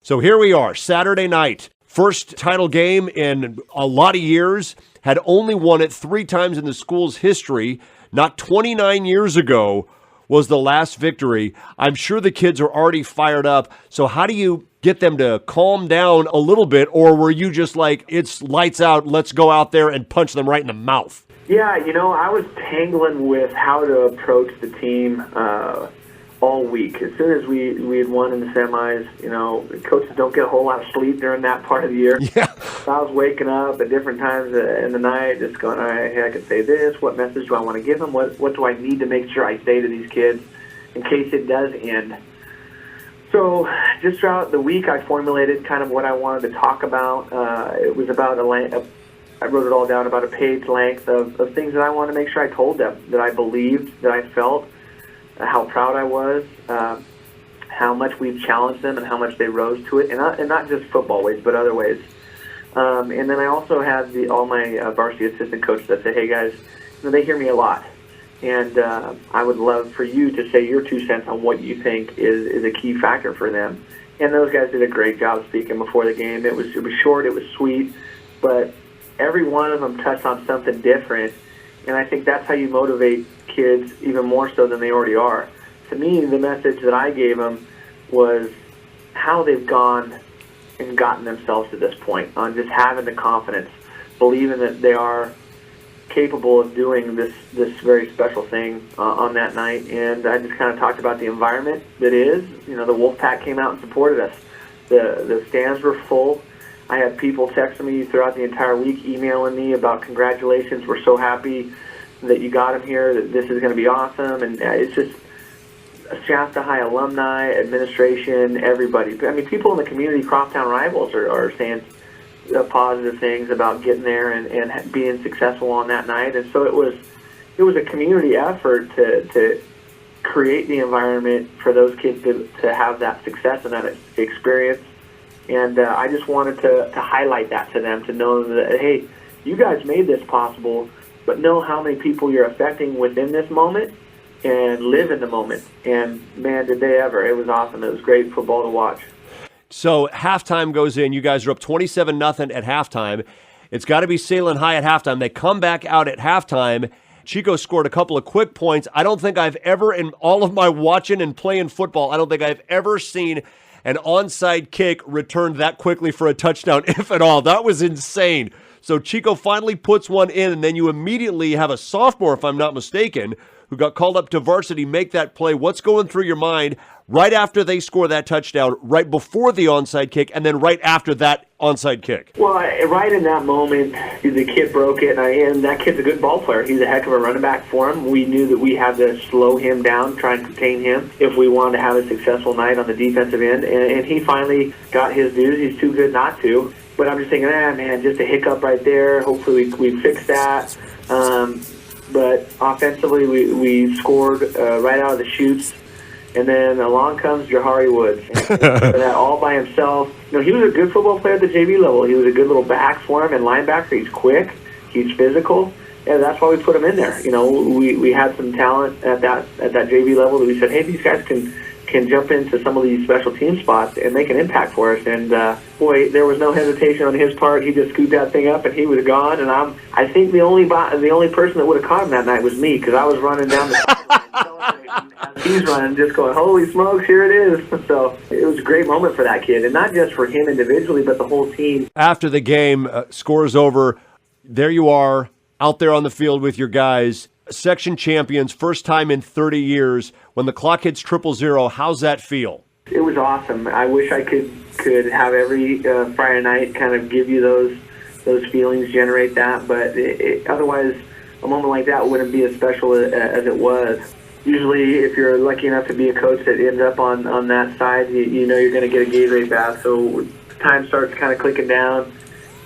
So here we are, Saturday night. First title game in a lot of years. Had only won it 3 times in the school's history. Not 29 years ago was the last victory. I'm sure the kids are already fired up. So how do you get them to calm down a little bit? Or were you just like, it's lights out, let's go out there and punch them right in the mouth? Yeah, I was tangling with how to approach the team all week. As soon as we had won in the semis, coaches don't get a whole lot of sleep during that part of the year. Yeah. So I was waking up at different times in the night, just going, all right, hey, I could say this. What message do I want to give them? What do I need to make sure I say to these kids in case it does end? So just throughout the week, I formulated kind of what I wanted to talk about. It was about I wrote it all down, about a page length of things that I wanted to make sure I told them, that I believed, that I felt, how proud I was, how much we've challenged them and how much they rose to it, and not just football ways, but other ways. And then I also had all my varsity assistant coaches that said, hey guys, they hear me a lot, and I would love for you to say your 2 cents on what you think is a key factor for them. And those guys did a great job speaking before the game. It was short, it was sweet, but every one of them touched on something different, and I think that's how you motivate kids even more so than they already are. To me, the message that I gave them was how they've gone and gotten themselves to this point, on just having the confidence, believing that they are capable of doing this very special thing on that night. And I just kind of talked about the environment that is. The Wolfpack came out and supported us. The stands were full. I had people texting me throughout the entire week, emailing me about congratulations, we're so happy that you got him here, that this is going to be awesome. And it's just Shasta High alumni, administration, everybody. I mean, people in the community, crosstown rivals, are saying positive things about getting there and being successful on that night. And so it was a community effort to create the environment for those kids to have that success and that experience. And I just wanted to highlight that to them, to know that, hey, you guys made this possible, but know how many people you're affecting within this moment and live in the moment. And, man, did they ever. It was awesome. It was great football to watch. So halftime goes in. You guys are up 27-0 at halftime. It's got to be sailing high at halftime. They come back out at halftime. Chico scored a couple of quick points. I don't think I've ever, in all of my watching and playing football, I don't think I've ever seen an onside kick returned that quickly for a touchdown, if at all. That was insane. So Chico finally puts one in, and then you immediately have a sophomore, if I'm not mistaken, who got called up to varsity, make that play. What's going through your mind right after they score that touchdown, right before the onside kick, and then right after that onside kick? Well, right in that moment, the kid broke it, and that kid's a good ball player. He's a heck of a running back for him. We knew that we had to slow him down, try and contain him if we wanted to have a successful night on the defensive end, and he finally got his dues. He's too good not to. But I'm just thinking, man, just a hiccup right there. Hopefully we fix that. But offensively, we scored right out of the chutes. And then along comes Jahari Woods. And that all by himself. He was a good football player at the JV level. He was a good little back for him and linebacker. He's quick. He's physical. And that's why we put him in there. We had some talent at that JV level that we said, hey, these guys can jump into some of these special team spots and make an impact for us. And, boy, there was no hesitation on his part. He just scooped that thing up, and he was gone. And I think the only person that would have caught him that night was me, because I was running down the celebrating as he's running, just going, holy smokes, here it is. So it was a great moment for that kid, and not just for him individually, but the whole team. After the game, score's over, there you are out there on the field with your guys, section champions, first time in 30 years. When the clock hits 000, how's that feel? It was awesome. I wish I could have every Friday night kind of give you those feelings, generate that. But otherwise, a moment like that wouldn't be as special as it was. Usually, if you're lucky enough to be a coach that ends up on that side, you know you're going to get a Gatorade bath. So time starts kind of clicking down.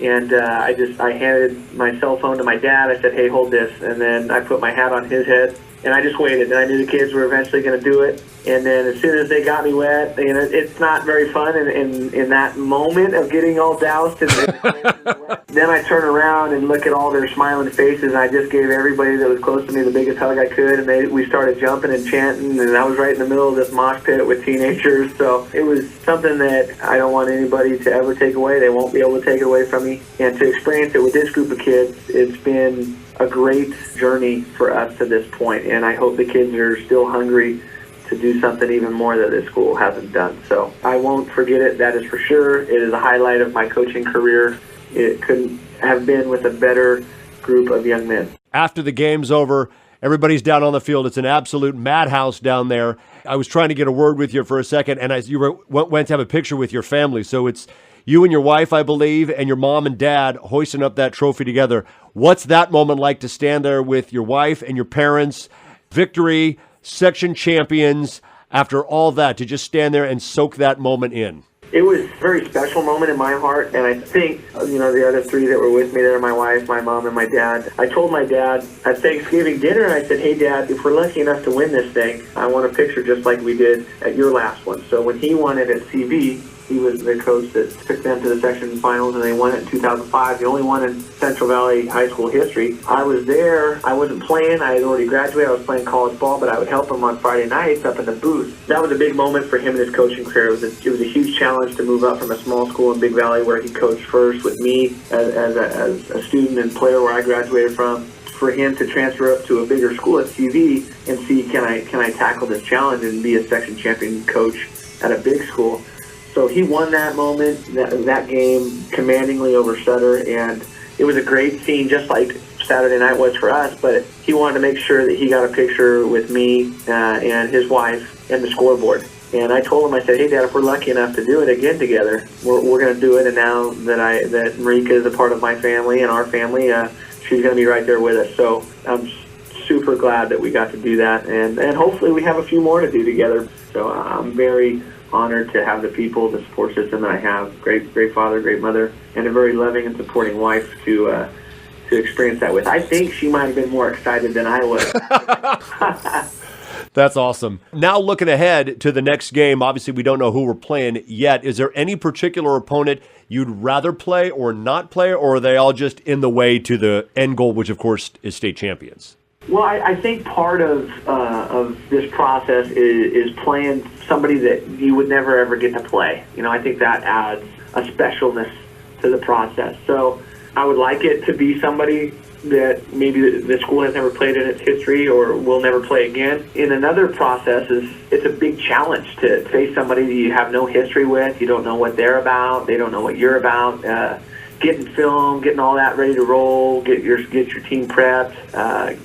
And I handed my cell phone to my dad. I said, hey, hold this. And then I put my hat on his head. And I just waited, and I knew the kids were eventually going to do it. And then as soon as they got me wet, it's not very fun in that moment of getting all doused and wet. Then I turn around and look at all their smiling faces, and I just gave everybody that was close to me the biggest hug I could, and we started jumping and chanting, and I was right in the middle of this mosh pit with teenagers. So it was something that I don't want anybody to ever take away. They won't be able to take it away from me. And to experience it with this group of kids, it's been a great journey for us to this point, and I hope the kids are still hungry to do something even more that this school hasn't done. So I won't forget it, that is for sure. It is a highlight of my coaching career. It couldn't have been with a better group of young men. After the game's over, everybody's down on the field. It's an absolute madhouse down there. I was trying to get a word with you for a second, and you went to have a picture with your family. So it's you and your wife, I believe, and your mom and dad hoisting up that trophy together. What's that moment like to stand there with your wife and your parents? Victory, section champions, after all that, to just stand there and soak that moment in. It was a very special moment in my heart, and I think, the other three that were with me there, my wife, my mom, and my dad, I told my dad at Thanksgiving dinner, I said, hey, Dad, if we're lucky enough to win this thing, I want a picture just like we did at your last one. So when he won it at CV, he was the coach that took them to the section finals, and they won it in 2005, the only one in Central Valley high school history. I was there. I wasn't playing. I had already graduated. I was playing college ball, but I would help him on Friday nights up in the booth. That was a big moment for him in his coaching career. It was a huge challenge to move up from a small school in Big Valley where he coached first with me as a student and player where I graduated from, for him to transfer up to a bigger school at CV and see, can I tackle this challenge and be a section champion coach at a big school. So he won that moment, that game, commandingly over Sutter, and it was a great scene, just like Saturday night was for us, but he wanted to make sure that he got a picture with me and his wife and the scoreboard. And I told him, I said, hey, Dad, if we're lucky enough to do it again together, we're going to do it, and now that Marika is a part of my family and our family, she's going to be right there with us. So I'm super glad that we got to do that, and hopefully we have a few more to do together. So I'm very honored to have the people, the support system that I have, great father, great mother, and a very loving and supporting wife to experience that with. I think she might have been more excited than I was. That's awesome. Now looking ahead to the next game, obviously we don't know who we're playing yet. Is there any particular opponent you'd rather play or not play, or are they all just in the way to the end goal, which of course is state champions? Well, I think part of this process is playing somebody that you would never ever get to play. I think that adds a specialness to the process. So I would like it to be somebody that maybe the school has never played in its history or will never play again. In another process, it's a big challenge to face somebody that you have no history with. You don't know what they're about. They don't know what you're about. Getting film, getting all that ready to roll, get your team prepped,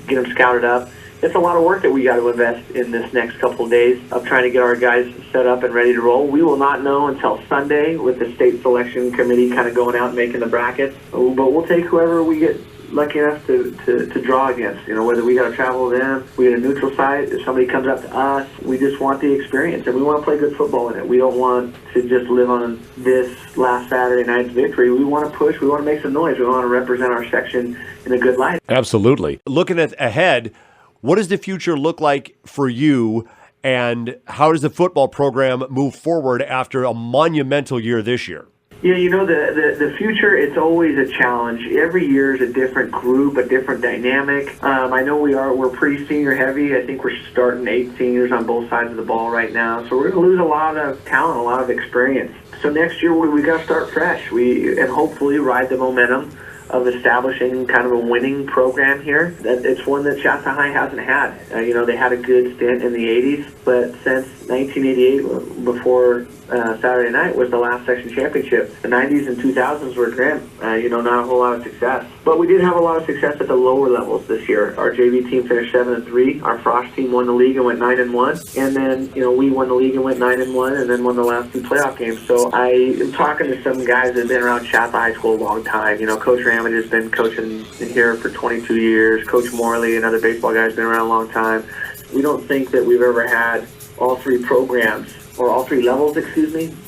get them scouted up. It's a lot of work that we got to invest in this next couple of days of trying to get our guys set up and ready to roll. We will not know until Sunday with the state selection committee kind of going out and making the brackets. But we'll take whoever we get lucky enough to draw against. Whether we got to travel to them, we get a neutral site, if somebody comes up to us, we just want the experience, and we want to play good football in it. We don't want to just live on this last Saturday night's victory. We want to push, we want to make some noise, we want to represent our section in a good light. Absolutely. Looking ahead, what does the future look like for you, and how does the football program move forward after a monumental year this year? Yeah, the future, it's always a challenge. Every year is a different group, a different dynamic. I know we're pretty senior heavy. I think we're starting 8 seniors on both sides of the ball right now. So we're going to lose a lot of talent, a lot of experience. So next year we got to start fresh. And hopefully ride the momentum of establishing kind of a winning program here. It's one that Shasta High hasn't had. They had a good stint in the 80s, but since 1988, before Saturday night, was the last section championship. The 90s and 2000s were grim. Not a whole lot of success. But we did have a lot of success at the lower levels this year. Our JV team finished 7-3. Our Frosh team won the league and went 9-1. And then, we won the league and went 9-1, and then won the last 2 playoff games. So I am talking to some guys that have been around Shasta High School a long time. Coach Ramage has been coaching here for 22 years. Coach Morley, another baseball guy, has been around a long time. We don't think that we've ever had all 3 programs, or all 3 levels,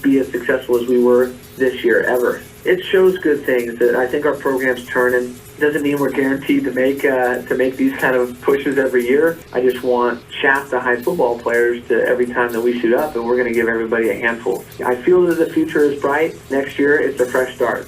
be as successful as we were this year ever. It shows good things. That I think our program's turning. Doesn't mean we're guaranteed to make these kind of pushes every year. I just want Shasta high football players to, every time that we suit up, and we're going to give everybody a handful. I feel that the future is bright. Next year, it's a fresh start.